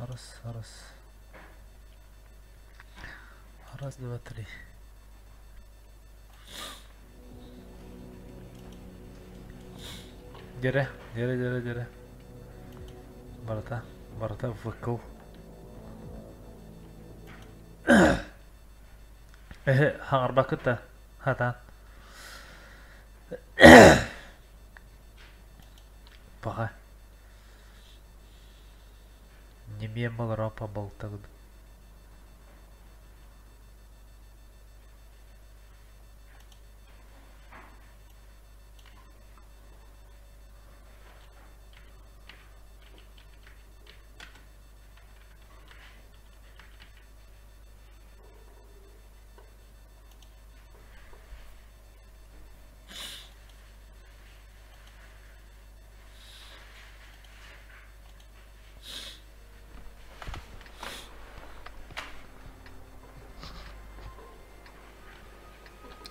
Раз. Раз, два, три. Дере. Барта выкл. Хаңар бакыта. Хатан. Паға. Немен бұл рапа болтағыды.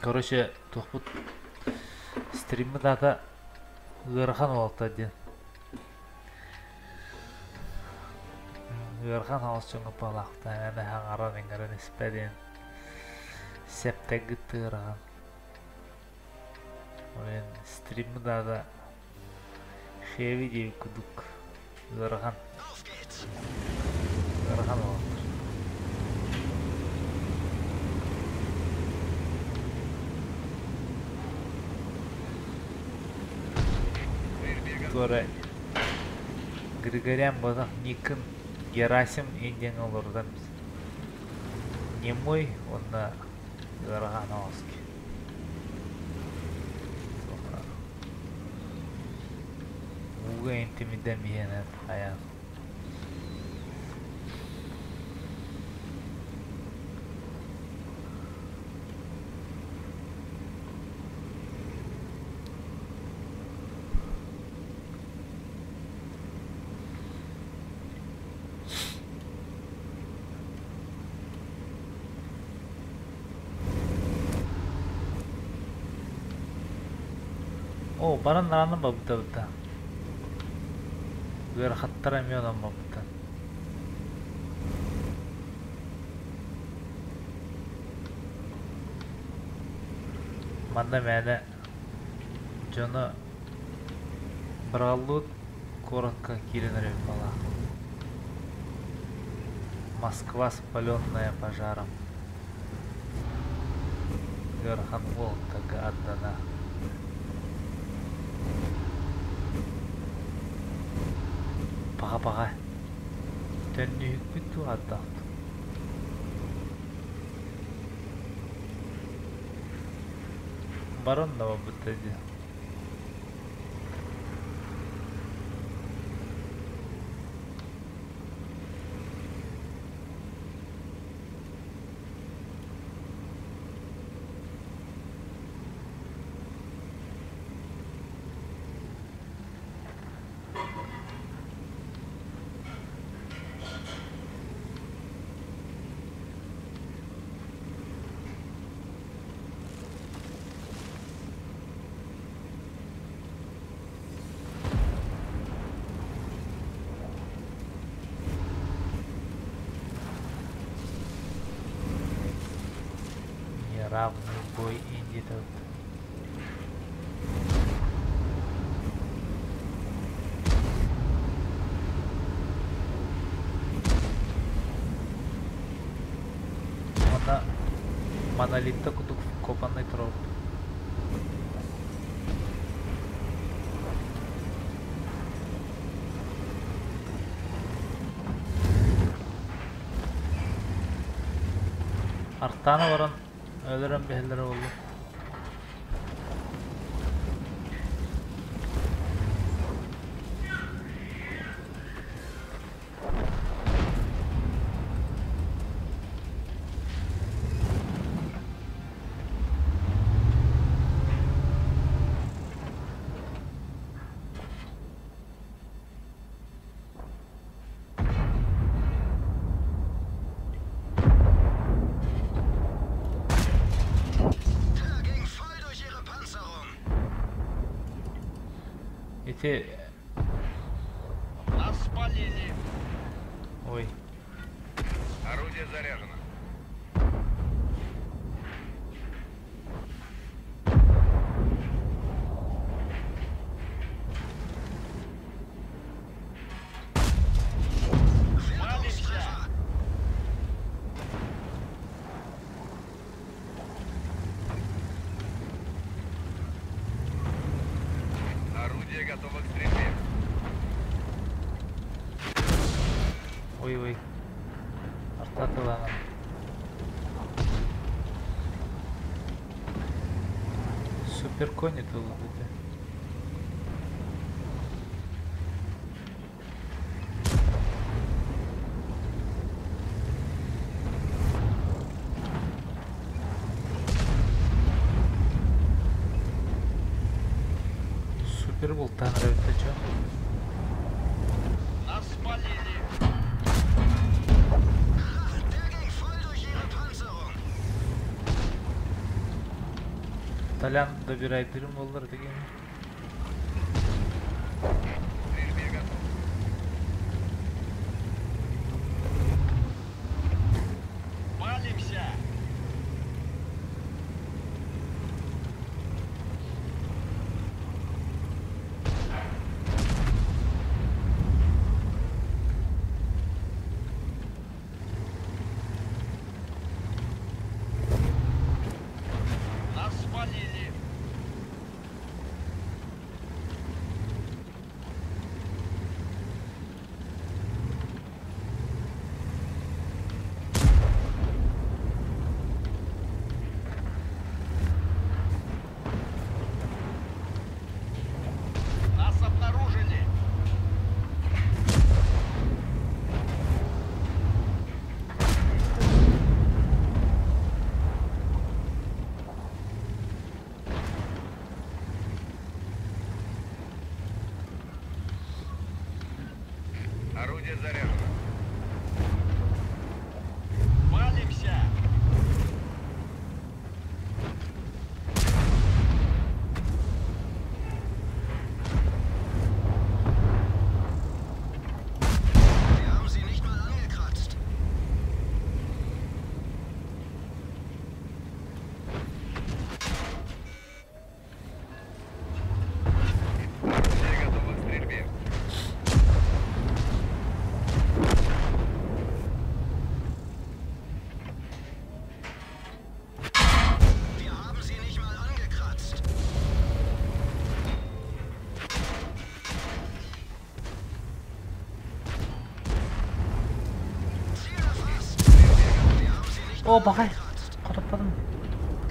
Короче, тухпут стримі дата ғырхан олта ден. Ғырхан алшыңы балақта, әне хаңаран еңгерін іспәден сәптәгі тұғырған. Олен стримі дата шеви дейі күдік ғырхан олта. Sonra Григорян базақ Никын Герасим енден олырдан біз. Немой, онда ғырған ауызки. Уға ентімеден мейенет аян. О, баран наранын ба бұта. Гөр хаттара мионан ба бұта. Манда мәні жоны біралуыт коротко киренерек бала. Москва спаленная пожаром. Гөр хан волкага отдана. Pağa. Tönlüğük bütü addan. Baron da var bu dedi. Равный бой идет. Монолитта кутук копанный троп. Artana varan ölürüm behirleri oldu. Ой. Орудие заряжено. Орудие готово к стрельбе. Ой. Артатыланам. Супер кони тут dedi. Супер был танры это чё? Нас спалили. Талян добирайдырым болдыр деген. Стрельбе готов. Палимся. Нас спалили. Нас обнаружили. Орудие заряжено. Валимся. Wir haben sie nicht mal angekratzt. Орудие готово к стрельбе. Wir haben sie nicht mal angekratzt. Ziel erfasst. Wir haben sie nicht О, mal багай. angekratzt. Караппадым.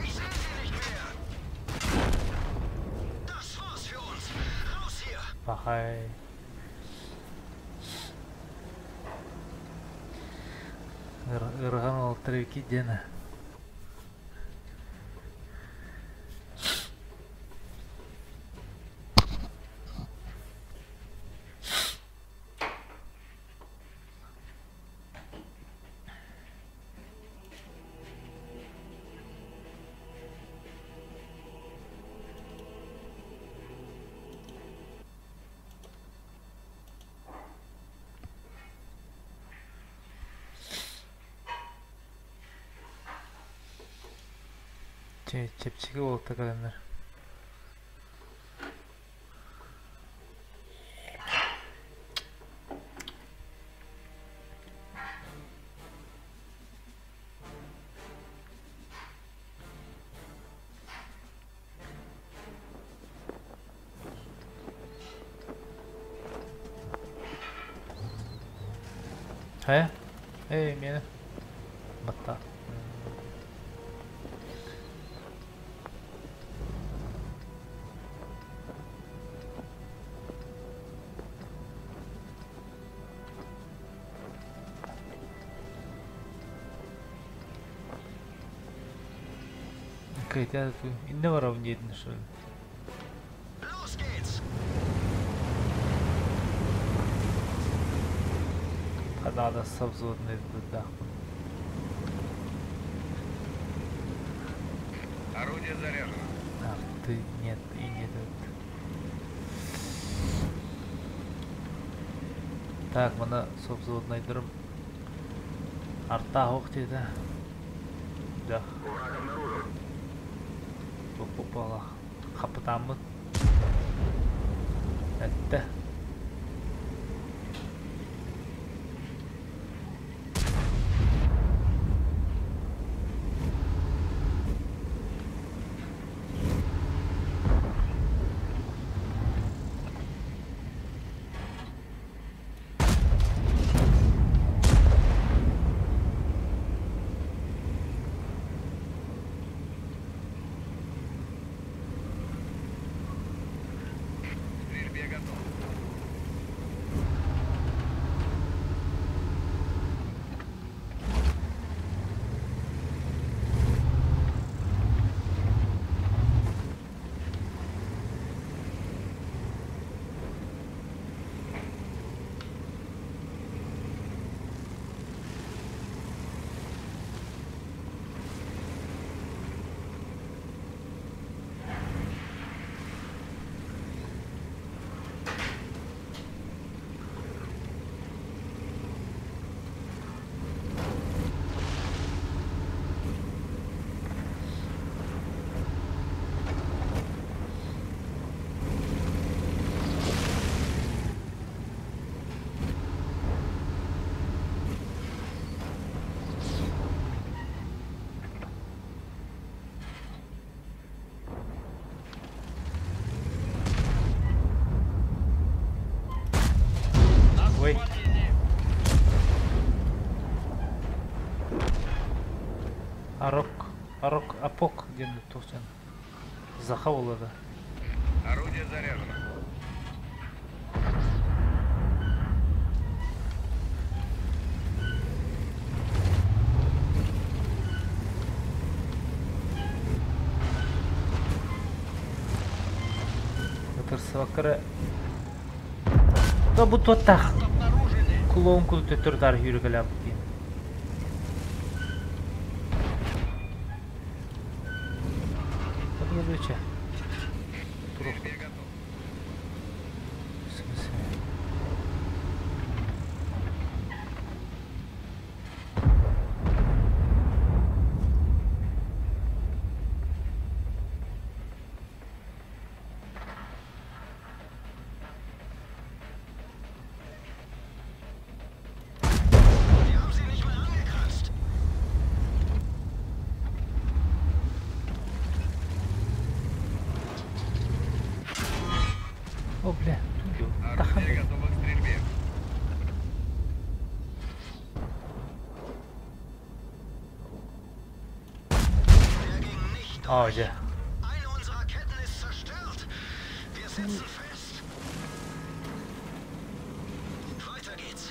Ich sehe sie nicht mehr. Das war's für uns. Raus hier. Багай. Ырган алтыр эки дена. Чепчиги болуп такадандар. Мени батта. Какая-то иного равнительно, что ли? Los geht's. Надо совзводный да. Орудие заряжено. А, ты нет и нет. Так, мына совзводный дырым Артта хук дейді. Да. Попала. Хапытамын. Әтті. Ой. Арок, апок дегенде тоқсан. Заха болады. Орудие заряжено. Тырсывакыры. Да bu tottaq. Kulağım kulu tötürdar yürügüləm deyim. Hadi geçe. Duruk. О, бля, Орудие готово к стрельбе. Oh, ja. Eine unserer Ketten ist zerstört. Wir sitzen fest. Weiter geht's.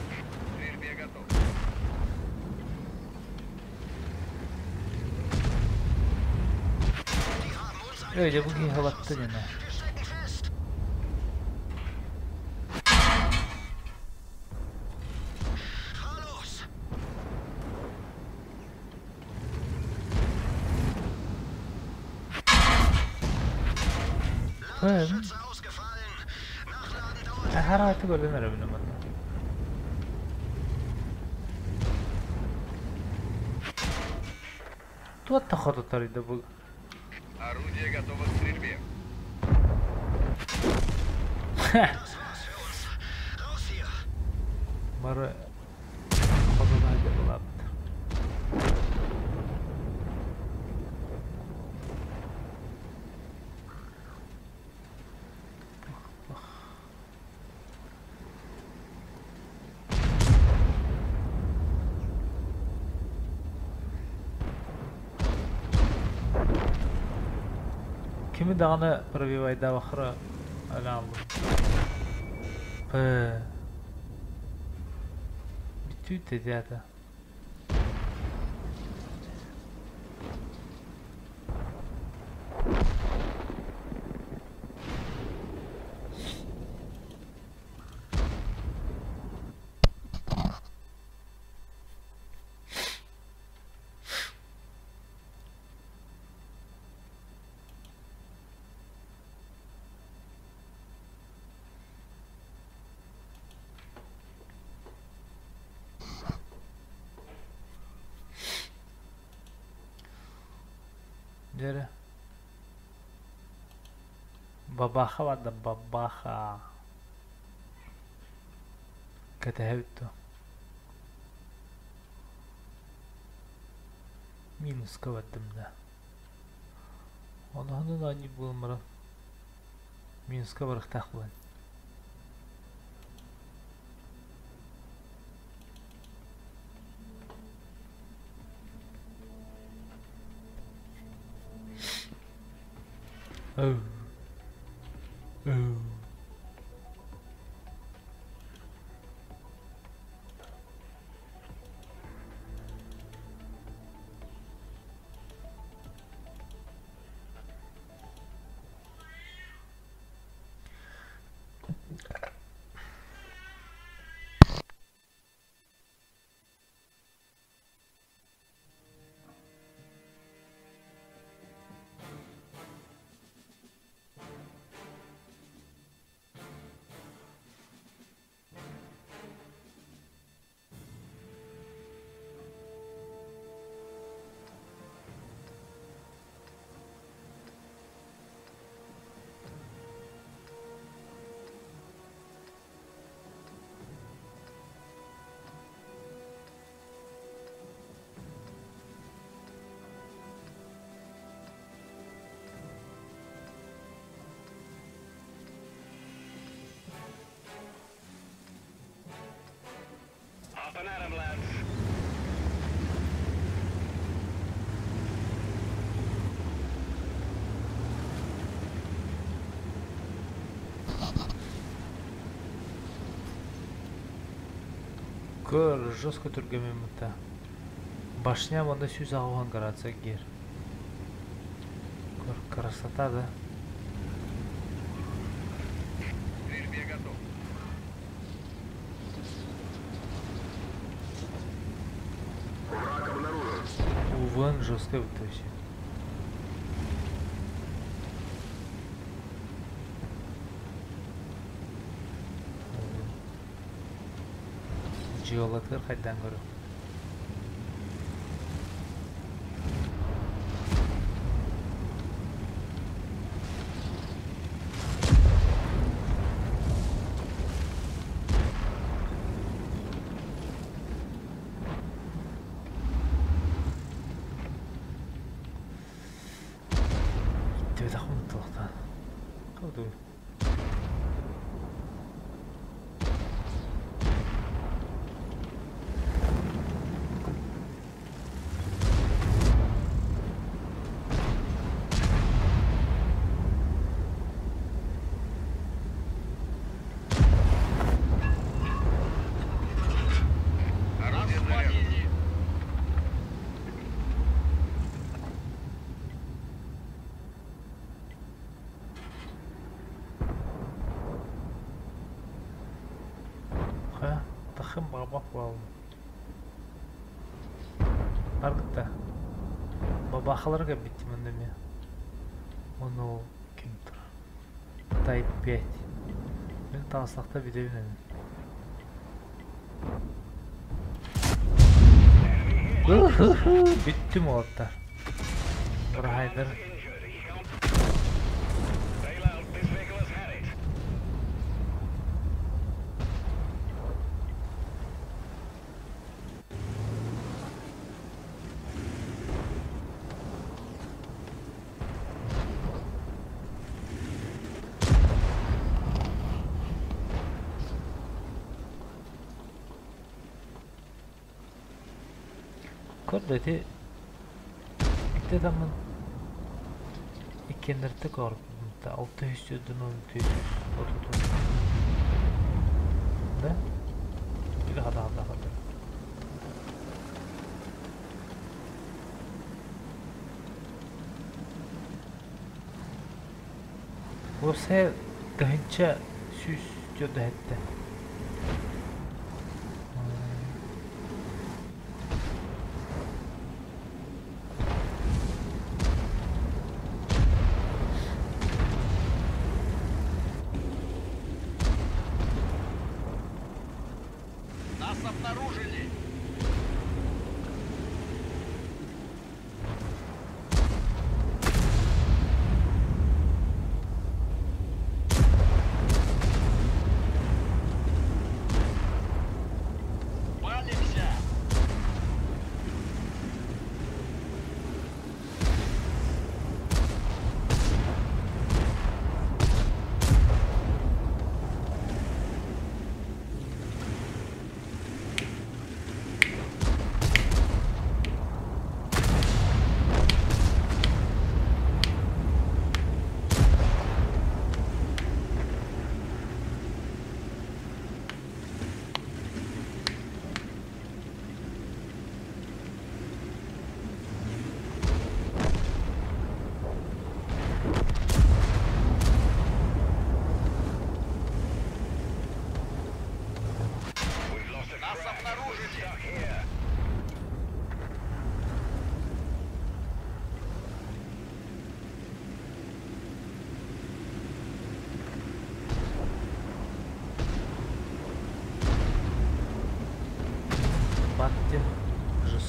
К стрельбе готов. Die haben uns Öyle bugün halattı yine. Wir stecken fest. Fahr los. Ladeschütze ausgefallen. Nachladen dauert. Her hayatı görünür benim bana. Тут ходу тарыды bu. Орудие готово к стрельбе. Das war's für uns. Raus hier. Bari hoduna yapılabilir. Kimi dağını pробивайда вахра алам. Битүү тедята. Jere. Бабаха vardı, бабаха. Кетебитто. Минуска ваттым да. Онахны да не булмара. Минуска барыктак булат. Oh. Oh. Up and at 'em, lads. Көр, жестко тургамемта. Башня вон сюз ауган каратса гер. Көр, красота, да? К стрельбе готов. Враг обнаружен. Уван жестко вытащи. Geologlar qaydan ko'rib? Itti taxım to'xta. Qoldi. Орудие заряжено. Ha, taxım babaq var. Аргыта. Бабахаларга битти мында мен. Оны ким тур? Type 5. Мен тааслакта бидебин. Битти молоттар. Бир хайдар. Bail out. This vehicle has had it. Көрдөти. Итте дамын. Иккендерте көрүп. 600'дөн 600. Да? Bir hada. Você dahınca süs joda hette. Нас обнаружили.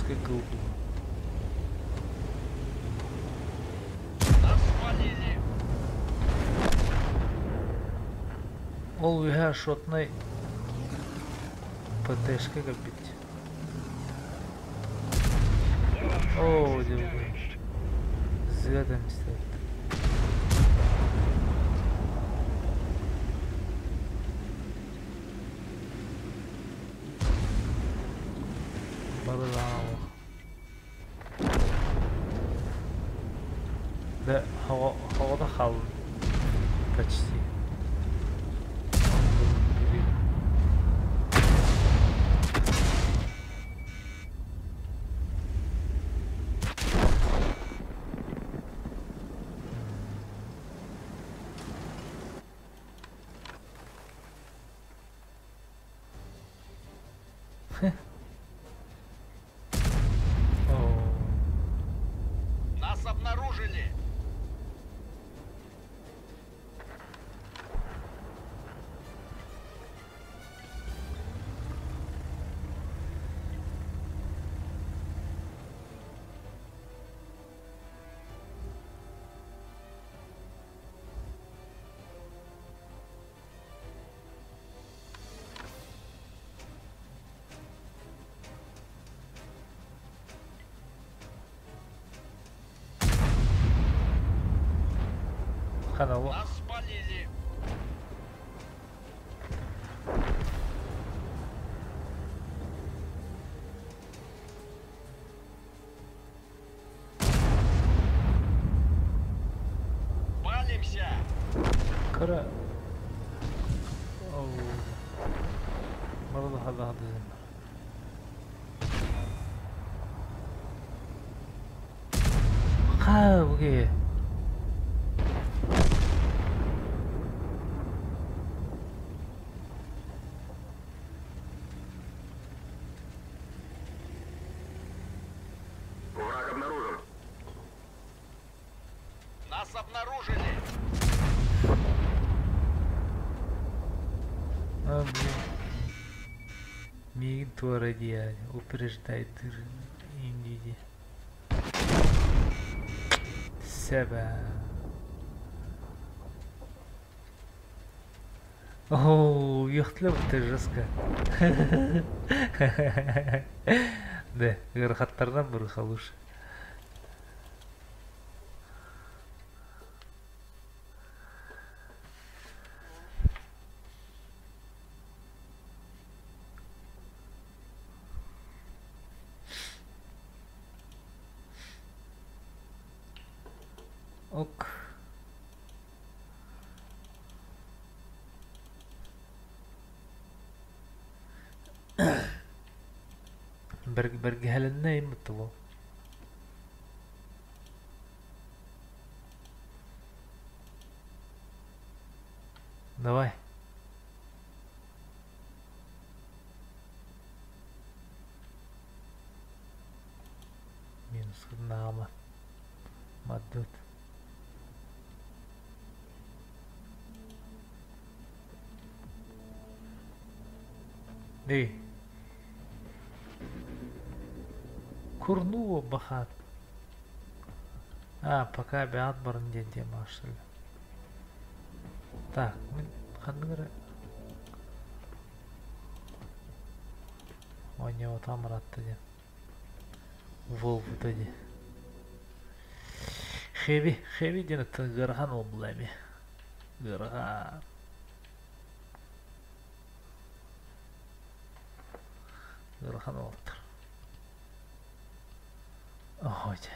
Жесткий кыл был. Нас спалили. Ол үйе шотнай ПТшка капить. О, девушка. Згадам стоит. Барылау. Да, havada kaldı. Почти. Нас обнаружили. Канал. Нас спалили. Палимся. Кара. Оу. Марada hada hada. Ха, 오케이. Враг обнаружен. Нас обнаружили. А, блин. Миг радиаль упреждает индиди. Себя. О, яхтлап ты жестко. Да, грохаттардан бір қалушы. Ок. Бергеленне имтыло. Давай. Минус нама. Мадут. Эй. Курнуло бахат. А, пока биат барынде демашыл. Так, мен қандығыры. Ойне отам ратты дем. Волбу тади. Хеви дені гырған ол бұлайме. Гырған. Гырған олтыр. Охотя.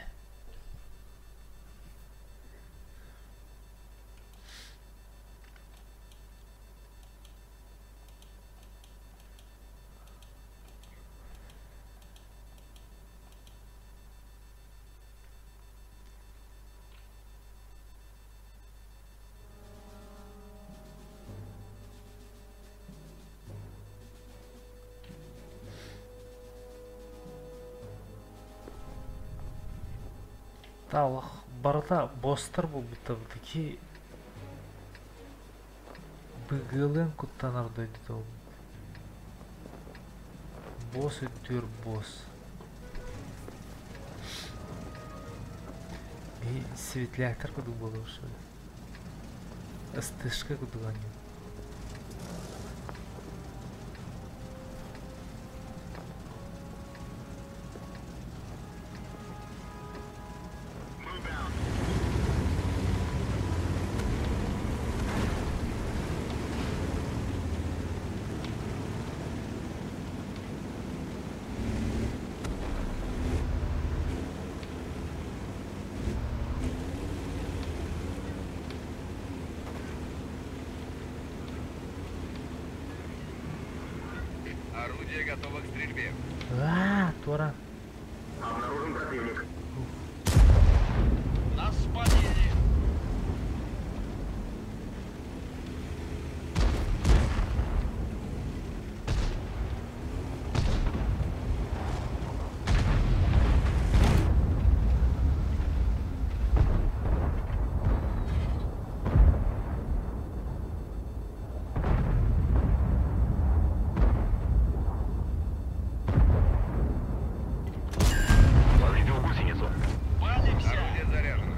Та барда бостар бұл таки бігілін күттанар дойды тау. Бос өттер бос. И светлятор куду было что ли? Остышка куду они. Орудие готово к стрельбе. Тора. Обнаружен противник. Нас спалили. Повредил гусеницу. Палимся. Орудие заряжено.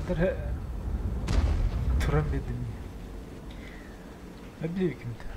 Кімдір тұрам бедім. Әбілеу кімді?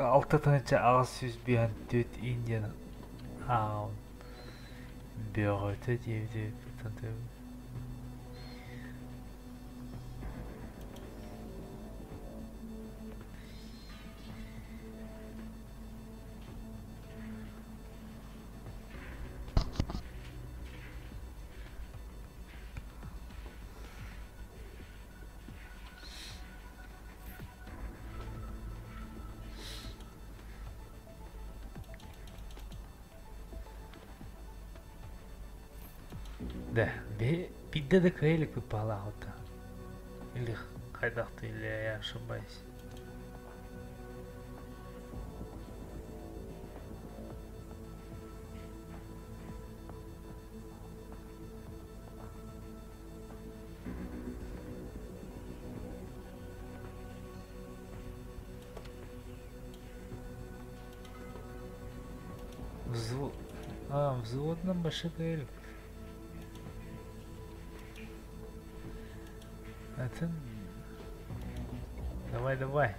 Алты тыныча ағыз сөз биян төт Индияның ағын бөғіті девді бұтынды. Да, бидде де крелик выпала вот. Или хайдахты, или я ошибаюсь. Взвод нам большой крелик. Давай, давай.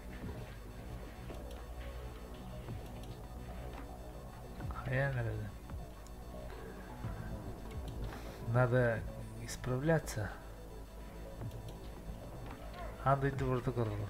Надо исправляться. Андай дұрды құрылы.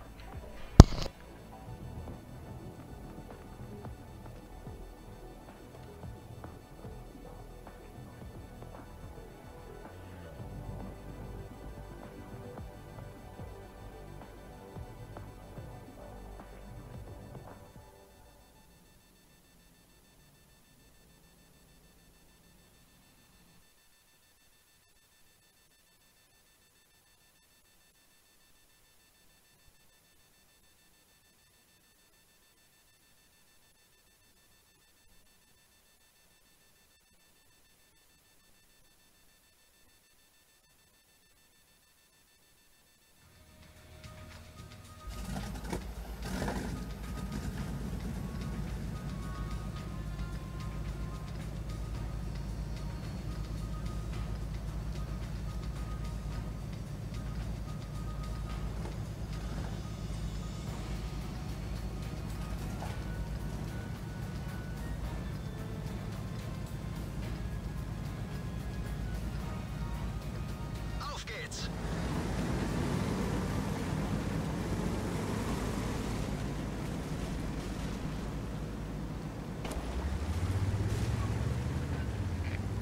Auf geht's!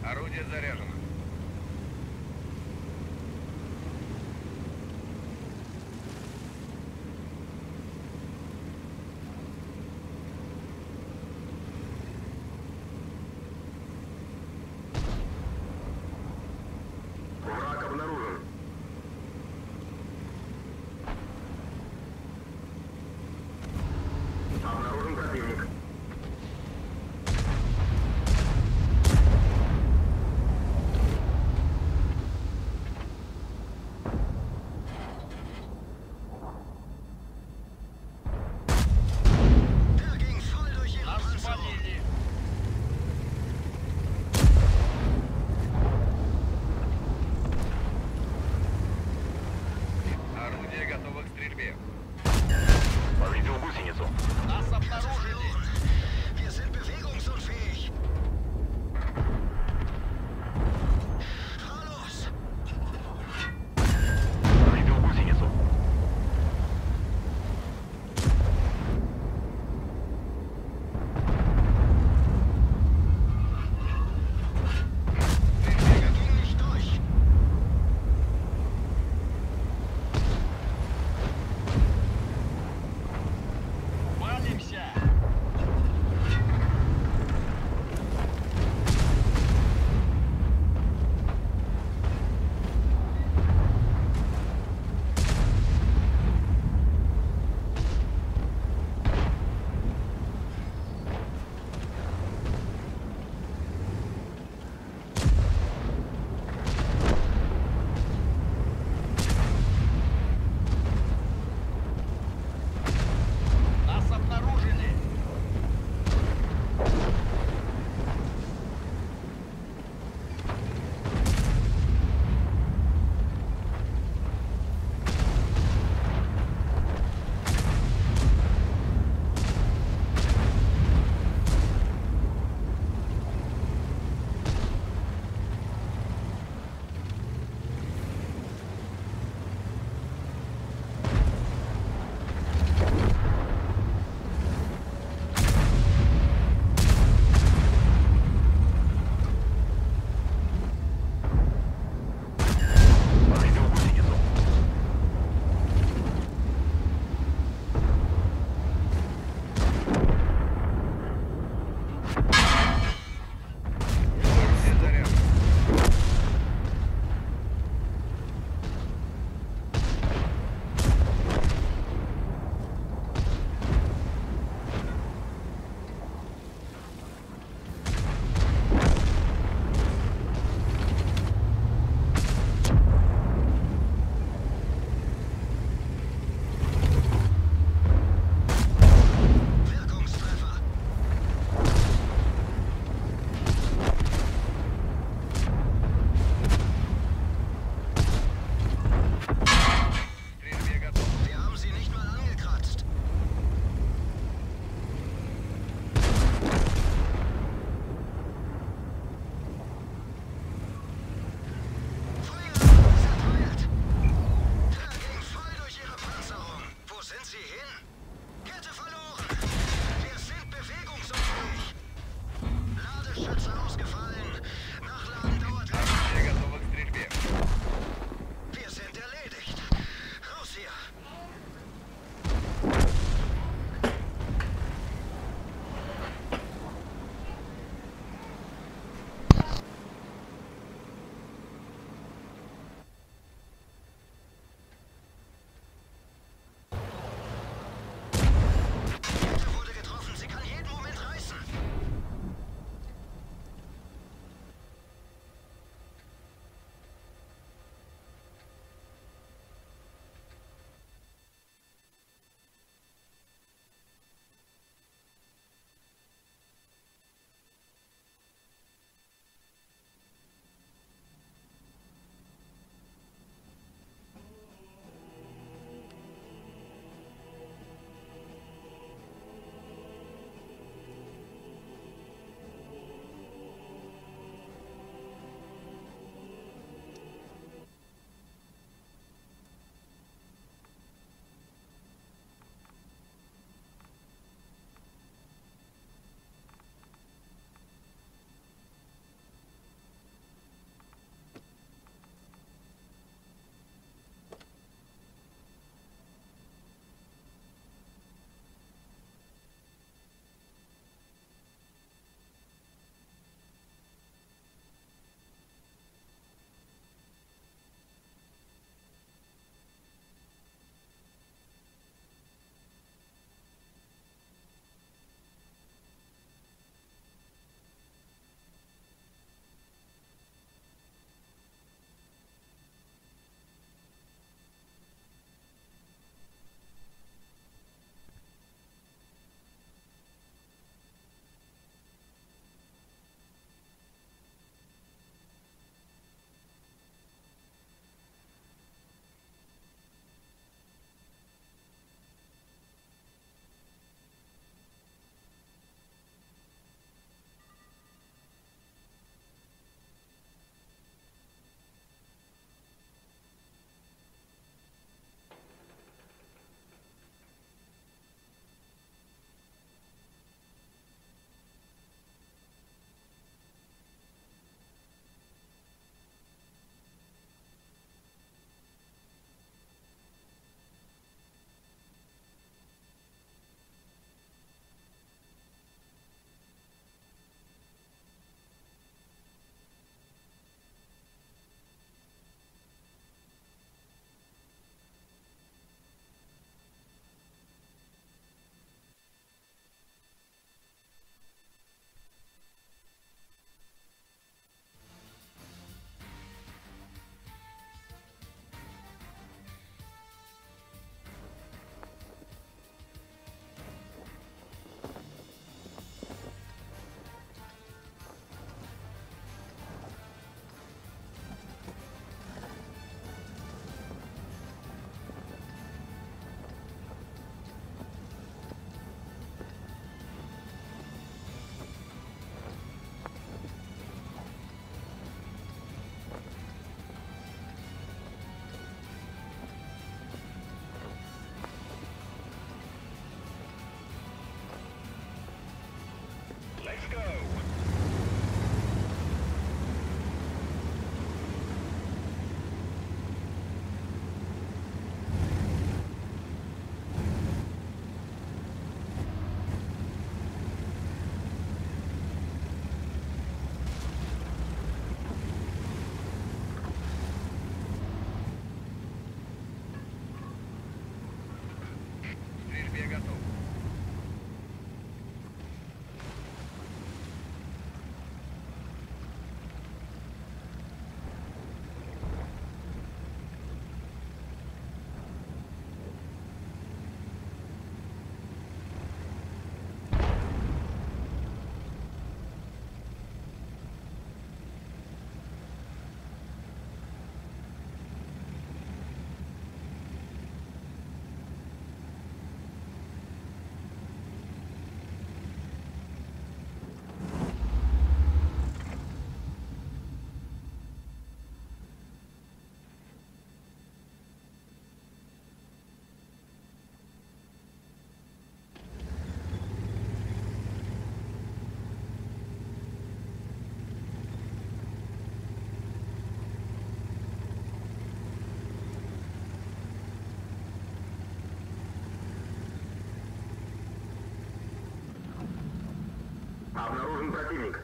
Орудие заряжено. Враг обнаружен. Обнаружен противник. Der ging voll durch ihre Нас Panzerung. спалили. Орудие готово к стрельбе. Повредил гусеницу. Нас обнаружили. противник.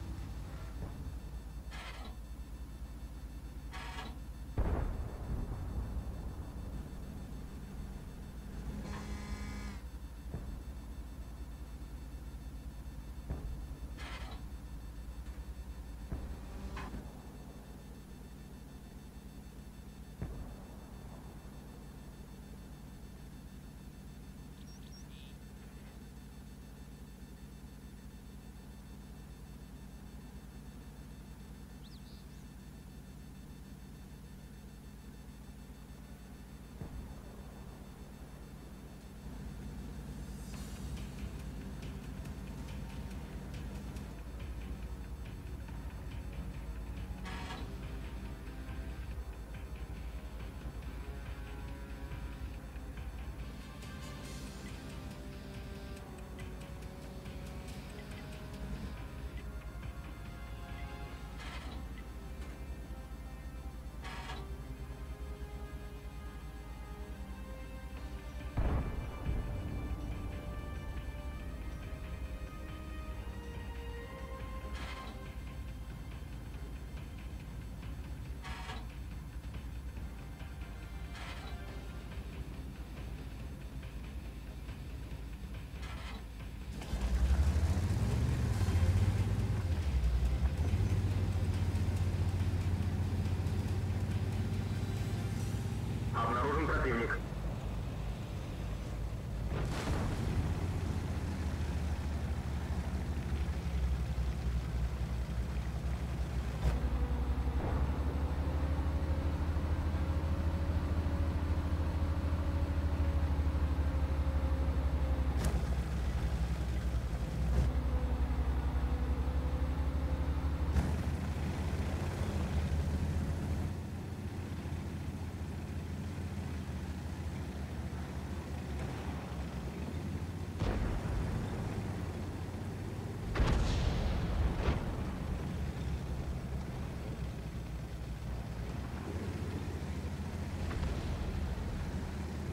Обнаружен противник.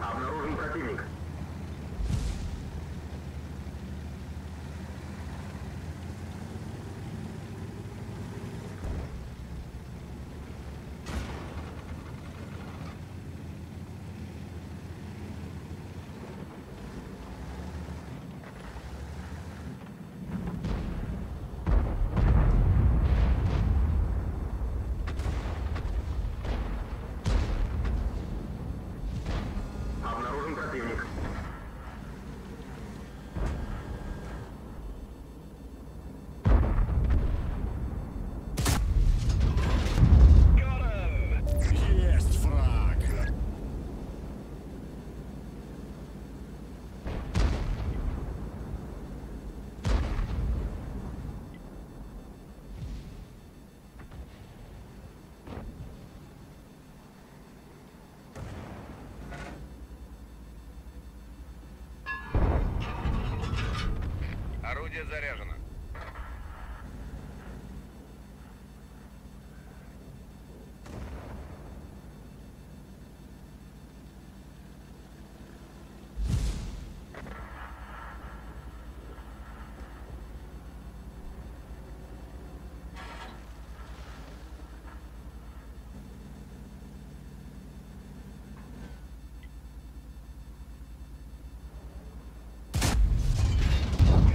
Обнаружен противник. Обнаружен противник. Есть фраг! Орудие заряжено.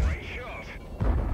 Расчет.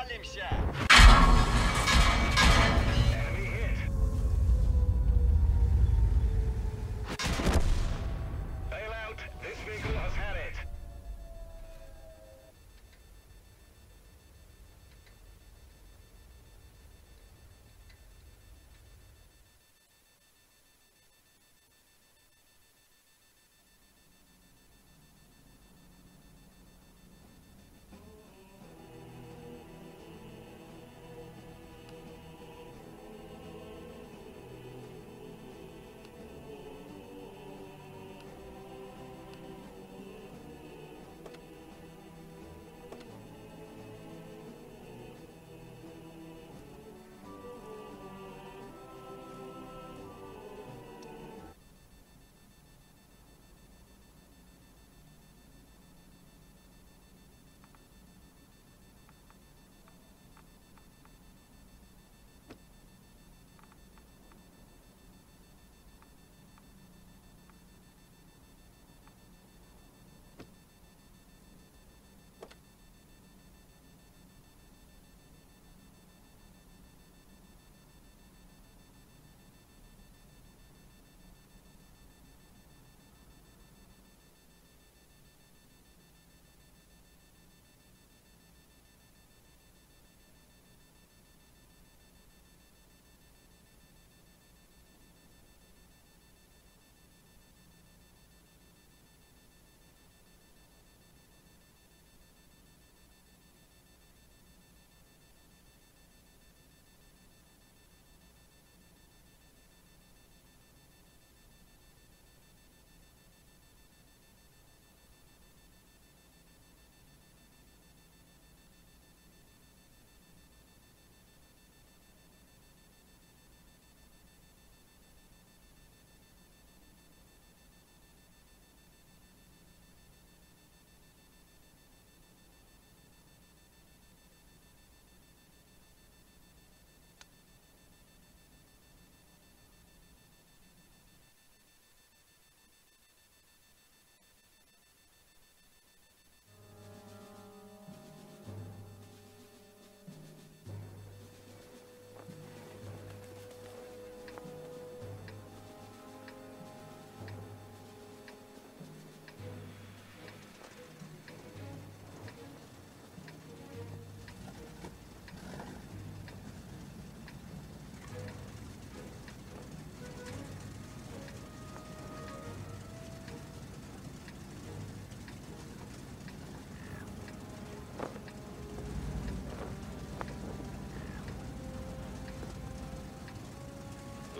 Валимся! Enemy hit. Bail out. This vehicle has had it.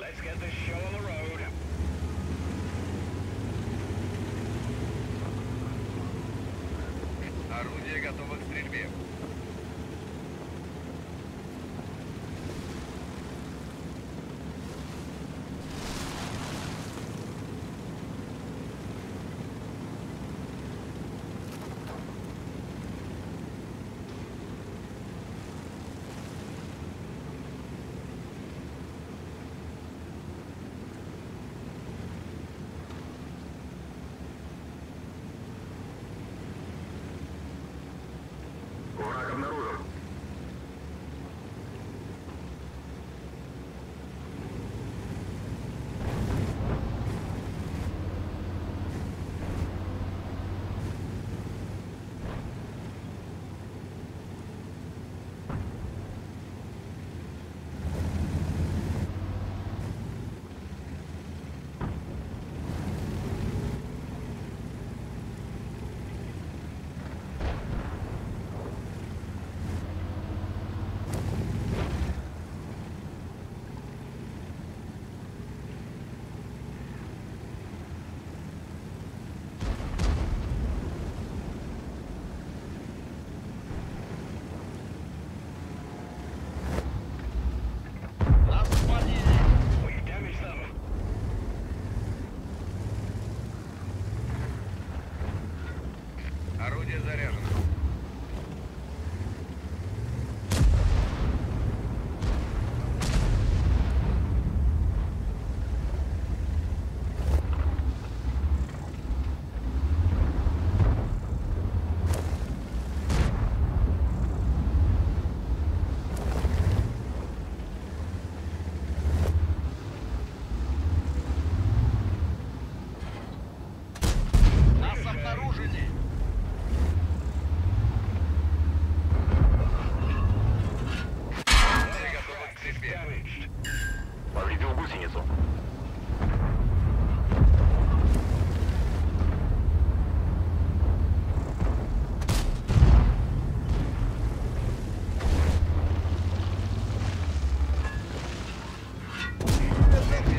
Let's get this show on the road. Орудие готово к стрельбе. Враг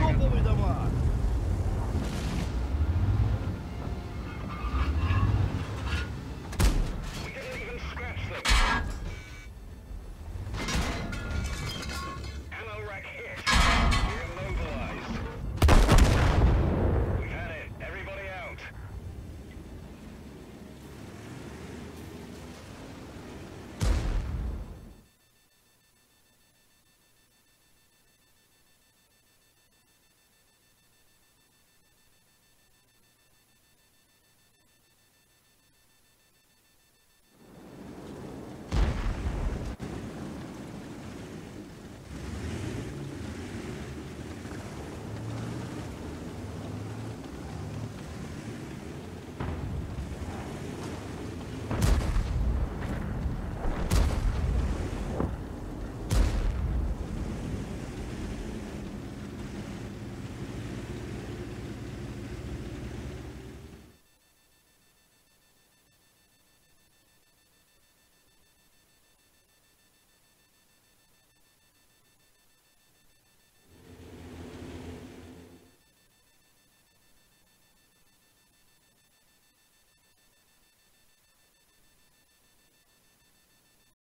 Столбовый дома!